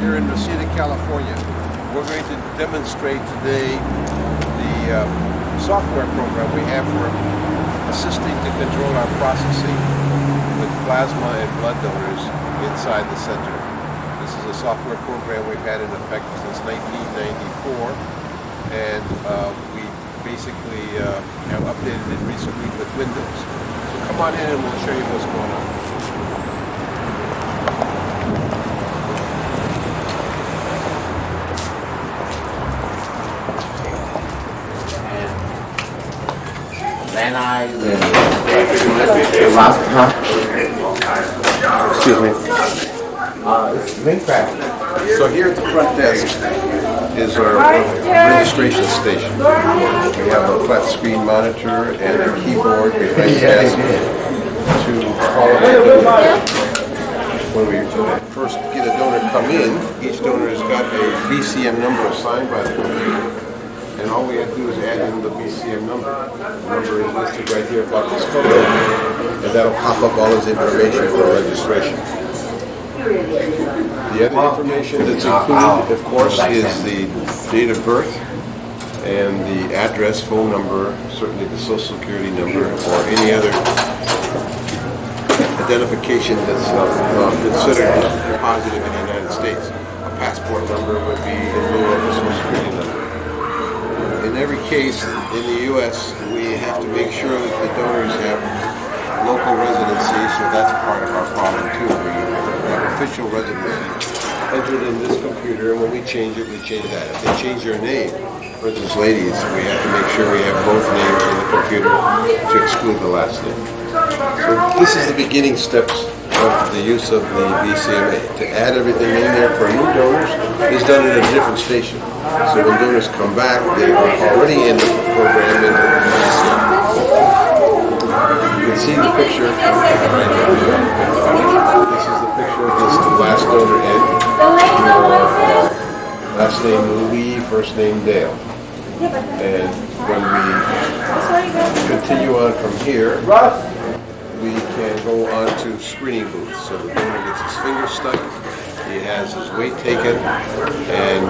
here in Reseda, California. We're going to demonstrate today the software program we have for assisting to control our processing with plasma and blood donors inside the center. This is a software program we've had in effect since 1994, and we basically have updated it recently with Windows. So come on in and we'll show you what's going on. Then I excuse me. So here at the front desk is our registration station. We have a flat screen monitor and a keyboard behind the desk to call a donor. When we first get a donor come in, each donor has got a BCM number assigned by the computer. And all we have to do is add in the BCM number. The number is listed right here above this photo, and that'll pop up all his information for registration. The other information that's included, of course, is the date of birth and the address, phone number, certainly the social security number, or any other identification that's considered positive in the United States. A passport number would be in lieu of a social security number. In every case in the U.S., we have to make sure that the donors have local residency, so that's part of our problem too. We have official residency entered in this computer, and when we change it, we change that. If they change their name, for instance, ladies, we have to make sure we have both names in the computer to exclude the last name. So this is the beginning steps of the use of the BCMA. To add everything in there for new donors is done at a different station. So when donors come back, they are already in the program in the BCMA. You can see the picture right here. This is the picture of this last donor in. Last name Lee, first name Dale. And when we continue on from here, we can go on to screening booths. So the donor gets his finger stuck, he has his weight taken, and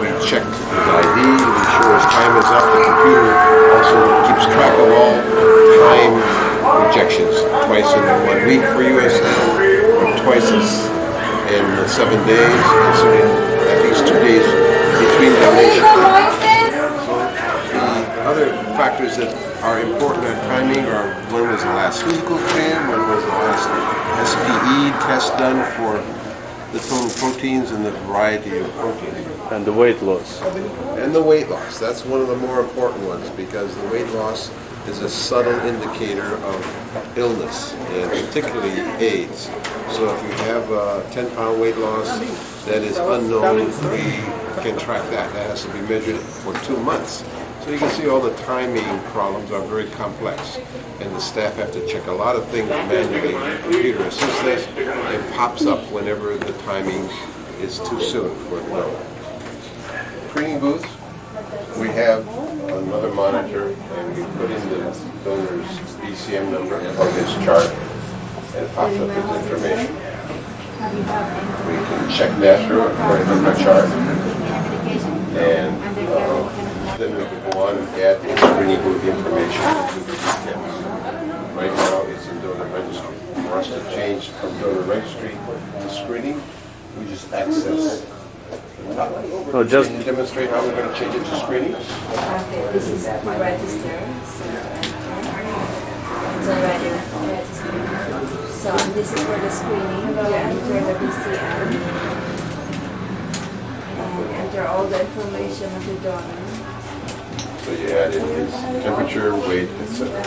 we check his ID, we ensure his time is up. The computer also keeps track of all time rejections, twice in 1 week for USA, or twice in 7 days, considering at least 2 days between donations. So the other factors that are important on timing are when was the last physical exam, when was the last SPE test done for the total proteins and the variety of proteins. And the weight loss. And the weight loss. That's one of the more important ones, because the weight loss is a subtle indicator of illness, and particularly AIDS. So if you have a 10-pound weight loss that is unknown, we can track that. That has to be measured for 2 months. So you can see all the timing problems are very complex, and the staff have to check a lot of things manually. The computer assists this. It pops up whenever the timing is too soon for it to know. Screening booth, we have another monitor, and we put in the donor's BCM number on his chart, and it pops up his information. We can check national according to our chart, and then we can go on and add the screening booth information to the details. Right now it's in donor registry. For us to change from donor registry to screening, we just access the top. No, just Can you demonstrate how we're going to change it to screening? Okay, this is the register. It's already registered. So this is for the screening. You enter the BCM and enter all the information of the donor. So you add in his temperature, weight, etc.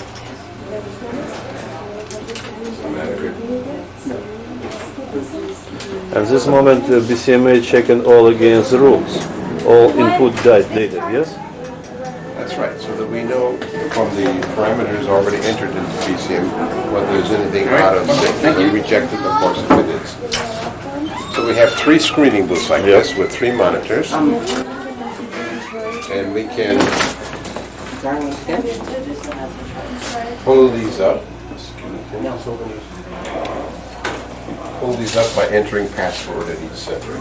at this moment BCMA checking all against the rules, all input data, yes? That's right, so that we know from the parameters already entered into BCM whether there's anything out of sync. We rejected, of course, if it is. So we have 3 screening booths like this with 3 monitors, and we can pull these up. pull these up by entering password at each center.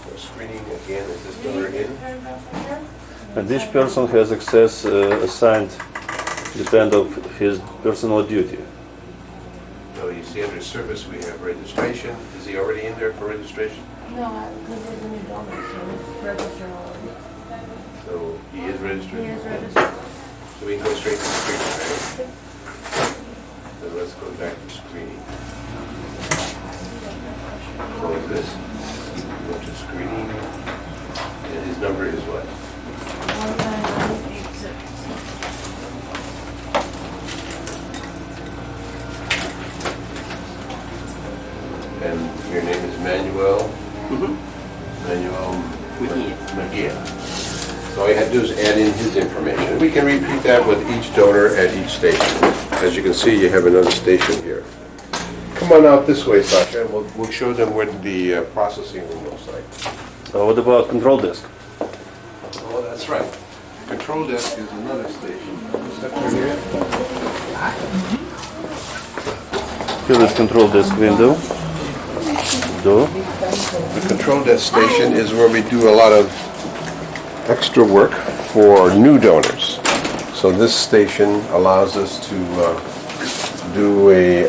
So screening again, is this donor in? And each person has access assigned depend of his personal duty. So you see under service we have registration. Is he already in there for registration? No, this is a new donor, so it's registered already. So he is registered? He is registered. So we can go straight to screening, right? So let's go back to screening. Close this. Go to screening. And his number is what? 19986. And your name is Manuel? Manuel Mejia. So all you have to do is add in his information. We can repeat that with each donor at each station. As you can see, you have another station here. Come on out this way, Sasha, and we'll show them what the processing room looks like. What about control desk? Oh, that's right. Control desk is another station. Step through here. Here is control desk window. Door. The control desk station is where we do a lot of extra work for new donors. So this station allows us to do a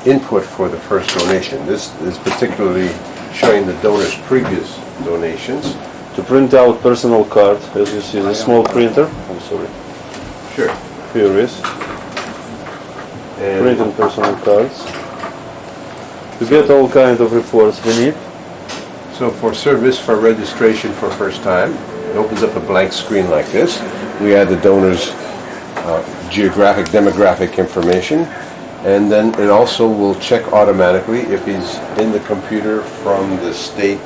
input for the first donation. This is particularly showing the donor's previous donations. To print out personal card, as you see, the small printer. I'm sorry. Sure. Here is And printing personal cards. To get all kind of reports we need. so for service for registration for first time, it opens up a blank screen like this. We add the donor's geographic, demographic information, and then it also will check automatically if he's in the computer from the state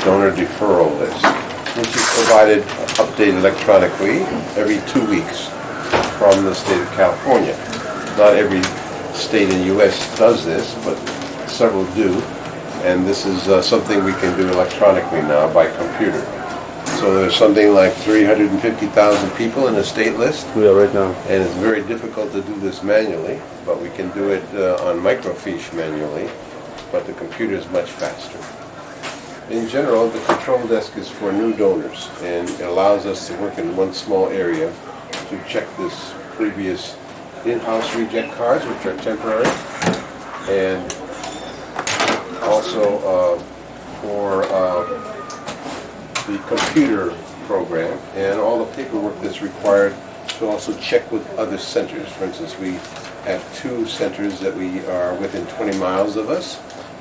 donor deferral list, which is provided, updated electronically every 2 weeks from the state of California. Not every state in the U.S. does this, but several do, and this is something we can do electronically now by computer. So there's something like 350,000 people in the state list, We are right now. and it's very difficult to do this manually, but we can do it on microfiche manually, but the computer is much faster. In general, the control desk is for new donors, and it allows us to work in one small area to check this previous in-house reject cards, which are temporary, and also for the computer program and all the paperwork that's required to also check with other centers. For instance, we have 2 centers that we are within 20 miles of us,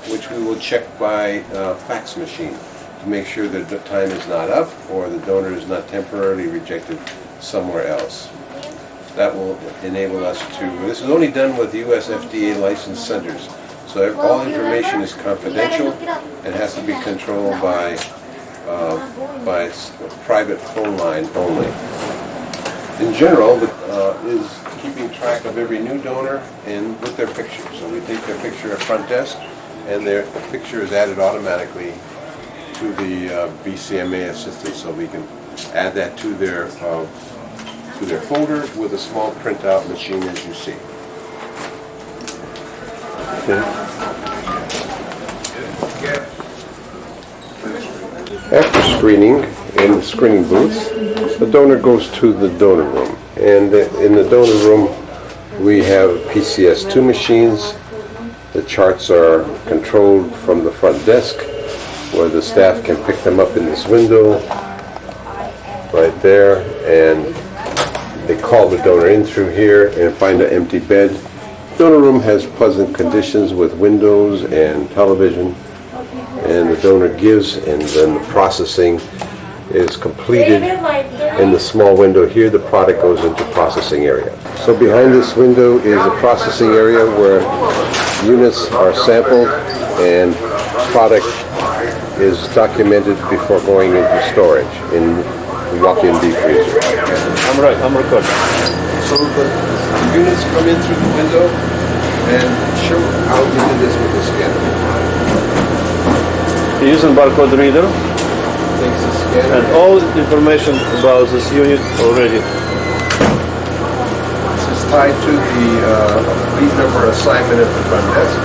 which we will check by fax machine to make sure that the time is not up or the donor is not temporarily rejected somewhere else. That will enable us to, this is only done with US FDA licensed centers, so all information is confidential and has to be controlled by private phone line only. In general, is keeping track of every new donor and with their picture. So we take their picture at front desk, and their picture is added automatically to the BCMA assistant, so we can add that to their folder with a small printout machine, as you see. Okay. After screening in the screening booth, the donor goes to the donor room, and in the donor room we have PCS2 machines. The charts are controlled from the front desk, where the staff can pick them up in this window right there, and they call the donor in through here and find an empty bed. Donor room has pleasant conditions with windows and television, and the donor gives, and then the processing is completed in the small window here. The product goes into processing area. So behind this window is a processing area where units are sampled and product is documented before going into storage in the walk-in deep freezer. I'm recording. So the units come in through the window, and show how we did this with the scanner. Using barcode reader, Takes the scanner. and all information about this unit already tied to the lead number assignment at the front desk.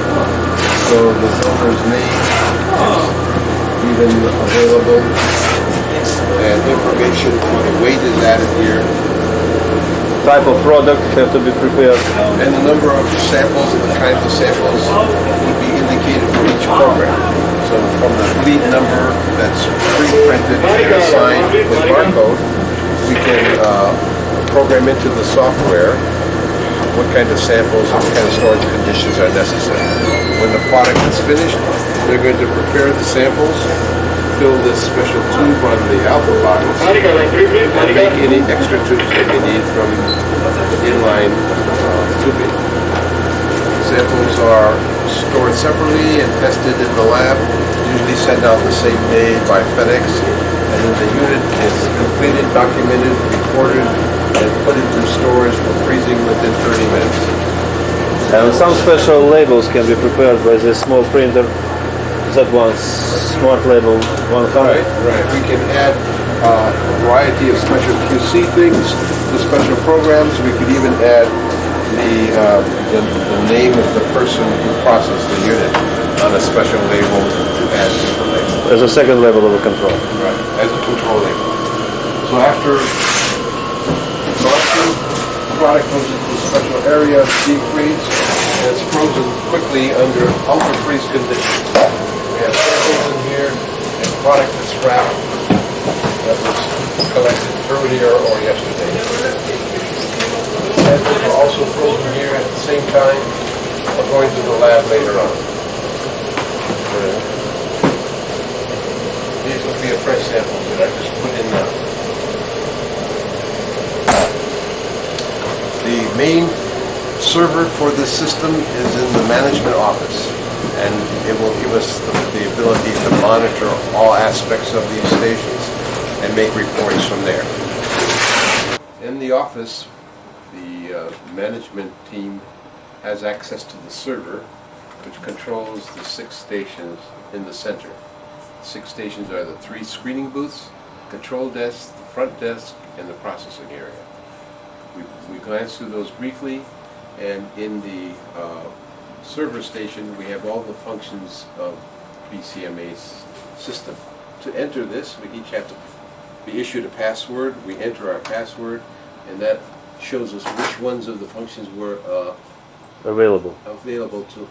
So the donor's name is even available, and information for the weight is added here, Type of product have to be prepared. and the number of samples and the kinds of samples would be indicated for each program. So from the lead number that's pre-printed and assigned with barcode, we can program into the software what kind of samples and what kind of storage conditions are necessary. When the product is finished, they're going to prepare the samples, fill this special tube on the alpha box, and make any extra tubes that they need from inline tubing. Samples are stored separately and tested in the lab, usually sent out the same day by FedEx, and then the unit is completed, documented, recorded, and put into storage for freezing within 30 minutes. And some special labels can be prepared by this small printer. That one, Smart Label 100. Right. We can add a variety of special QC things to special programs. We could even add the name of the person who processed the unit on a special label to add to the label. As a second level of control. Right. As a control label. So after sorting, the product goes into a special area, deep freeze, and it's frozen quickly under ultra freeze conditions. We have samples in here and product that's wrapped that was collected earlier or yesterday. Samples are also frozen here at the same time of going to the lab later on. These would be a fresh samples that I just put in now. The main server for this system is in the management office, and it will give us the ability to monitor all aspects of these stations and make reports from there. In the office, the management team has access to the server, which controls the 6 stations in the center. 6 stations are the 3 screening booths, control desk, the front desk, and the processing area. We glanced through those briefly, and in the server station we have all the functions of BCMA's system. To enter this, we each have to be issued a password. We enter our password, and that shows us which ones of the functions were Available. to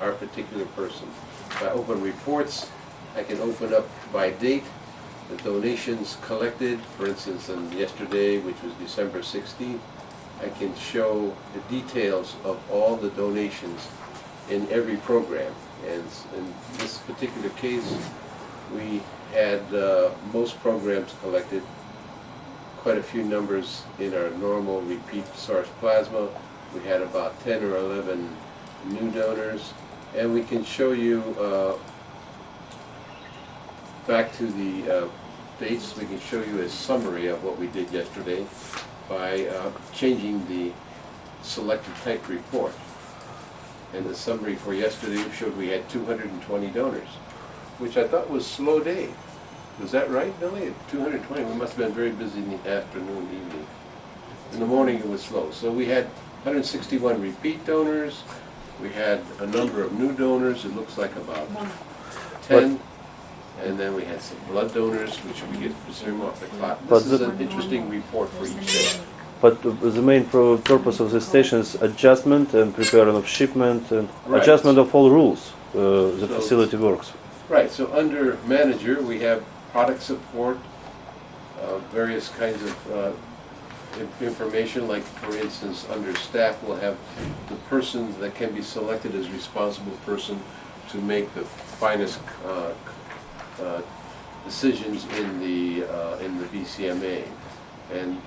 our particular person. If I open reports, I can open up by date the donations collected. For instance, on yesterday, which was December 16th, I can show the details of all the donations in every program. And in this particular case, we had most programs collected, quite a few numbers in our normal repeat source plasma. We had about 10 or 11 new donors, and we can show you back to the dates. We can show you a summary of what we did yesterday by changing the selected type report. And the summary for yesterday showed we had 220 donors, which I thought was a slow day. Was that right, Billy? 220, we must have been very busy in the afternoon, evening. In the morning it was slow. So we had 161 repeat donors. We had a number of new donors. It looks like about 10. And then we had some blood donors, which we get to serum off the clot. This is an interesting report for each day. But the main purpose of the station is adjustment and preparing of shipment and Right. adjustment of all rules the facility works. Right, so under manager, we have product support, various kinds of information, like for instance, under staff, we'll have the person that can be selected as responsible person to make the finest decisions in the BCMA. And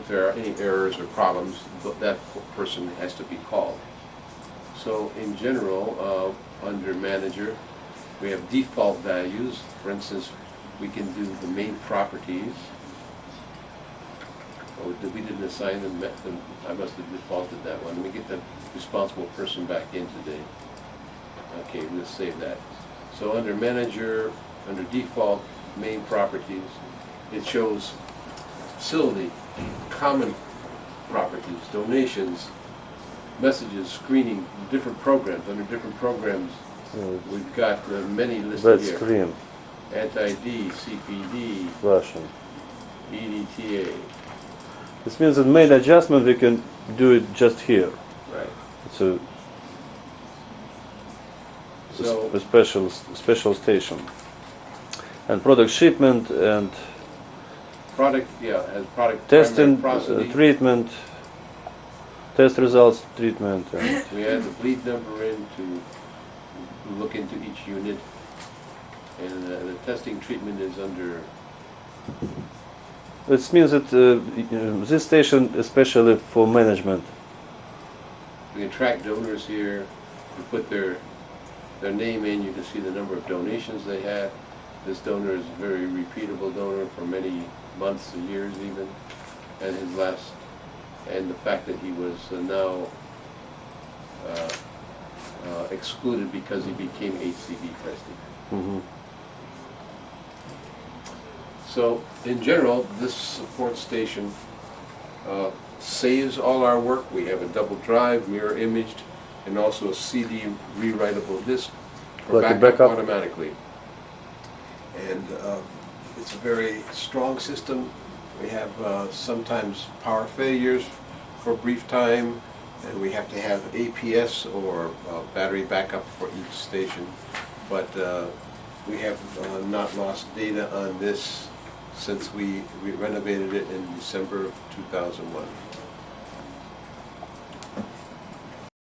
if there are any errors or problems, that person has to be called. So in general, under manager, we have default values. For instance, we can do the main properties. Oh, we didn't assign them, I must have defaulted that one. Let me get the responsible person back in today. Okay, we'll save that. So under manager, under default, main properties, it shows facility, common properties, donations, messages, screening, different programs. Under different programs, we've got many listed Red here. screen, Anti-D, CPD, flashing. EDTA. This means that main adjustment we can do it just here. Right. It's a, So, a special station. And product shipment and product, yeah, has product testing, primary prosody. treatment, test results, treatment. And We add the bleed number in to look into each unit. And the testing treatment is under, it means that this station especially for management. we can track donors here. We put their name in, you can see the number of donations they had. This donor is a very repeatable donor for many months and years even. And his last, and the fact that he was now excluded because he became HCV tested. Mhm. So, in general, this support station saves all our work. We have a double drive, mirror imaged, and also a CD rewritable disk for Like a backup backup? automatically. And it's a very strong system. We have sometimes power failures for a brief time, and we have to have APS or battery backup for each station. But we have not lost data on this since we renovated it in December of 2001.